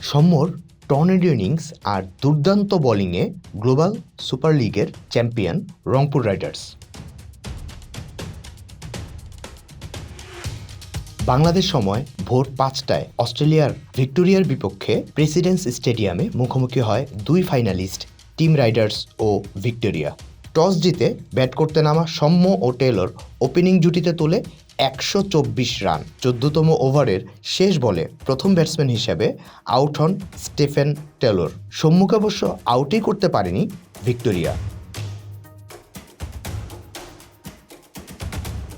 সৌম্যর tornado innings আর দুর্দান্ত বোলিংয়ে global super লিগের চ্যাম্পিয়ন রংপুর রাইডার্স। বাংলাদেশ সময় ভোর 5টায় অস্ট্রেলিয়ার ভিক্টোরিয়ার বিপক্ষে প্রেসিডেন্টস স্টেডিয়ামে মুখোমুখি হয় দুই ফাইনালিস্ট টিম রাইডার্স ও ভিক্টোরিয়া। টস জিতে ব্যাট করতে নামা সৌম্য ও টেলর ওপেনিং জুটিতে তোলে 124 রান। 14তম ওভারের শেষ বলে প্রথম ব্যাটসম্যান হিসেবে আউট হন স্টেফেন টেলর। সৌম্যকে অবশ্য আউটই করতে পারেনি ভিক্টোরিয়া।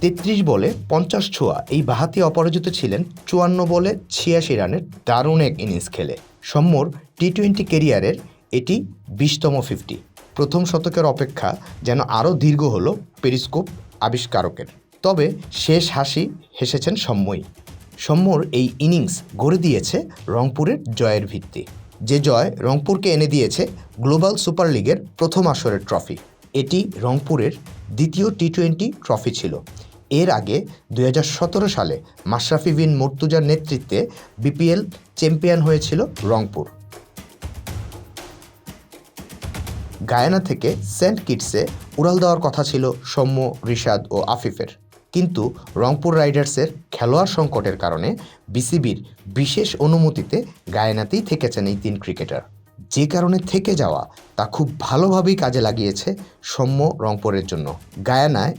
33 বলে 50 ছোঁয়া এই বাঁহাতি অপরাজিত ছিলেন 54 বলে 86 রানের দারুণ এক ইনিংস খেলে। সৌম্যর টি-20 ক্যারিয়ারের এটি 20তম 50। প্রথম শতকের অপেক্ষা যেন আরও দীর্ঘ হলো পেরিস্কোপ আবিষ্কারকের। তবে শেষ হাসি হেসেছেন সৌম্যই। সৌম্যর এই ইনিংস গড়ে দিয়েছে রংপুরের জয়ের ভিত্তি, যে জয় রংপুরকে এনে দিয়েছে গ্লোবাল সুপার লিগের প্রথম আসরের ট্রফি। এটি রংপুরের দ্বিতীয় টি-20 ট্রফি ছিল। এর আগে 2017 সালে মাশরাফি বিন মুর্তজার নেতৃত্বে বিপিএল চ্যাম্পিয়ন হয়েছিল রংপুর। গায়ানা থেকে সেন্ট কিটসে উড়াল দেওয়ার কথা ছিল সৌম্য, রিশাদ ও আফিফের, কিন্তু রংপুর রাইডার্সের খেলোয়াড় সংকটের কারণে বিসিবির বিশেষ অনুমতিতে গায়ানাতেই থেকেছেন এই 3 ক্রিকেটার। যে কারণে থেকে যাওয়া তা খুব ভালোভাবেই কাজে লাগিয়েছে সৌম্য রংপুরের জন্য। গায়ানায়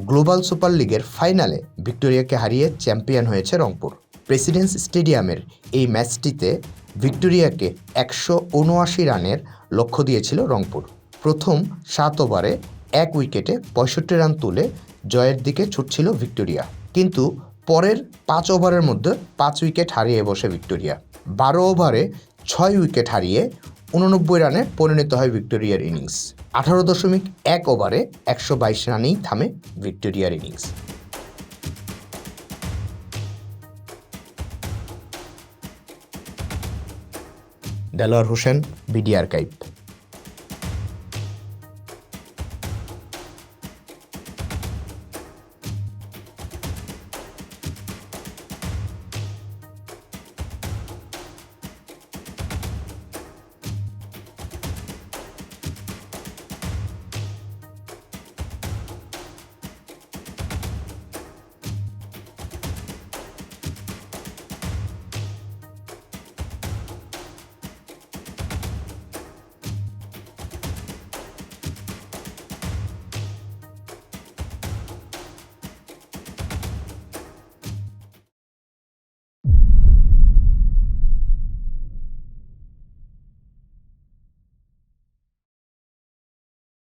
গ্লোবাল সুপার লিগের ফাইনালে ভিক্টোরিয়াকে হারিয়ে চ্যাম্পিয়ন হয়েছে রংপুর। প্রেসিডেন্টস স্টেডিয়ামের এই ম্যাচটিতে ভিক্টোরিয়াকে 179 রানের লক্ষ্য দিয়েছিল রংপুর। প্রথম 7 ওভারে 1 উইকেটে 65 রান তুলে জয়ের দিকে ছুটছিল ভিক্টোরিয়া, কিন্তু পরের 5 ওভারের মধ্যে 5 উইকেট হারিয়ে বসে ভিক্টোরিয়া। 12 ওভারে 6 উইকেট হারিয়ে 89 রানে পরিণত হয় ভিক্টোরিয়ার ইনিংস। 18.1 ওভারে 122 রানেই থামে ভিক্টোরিয়ার innings. Delwar Hossain, BD archive.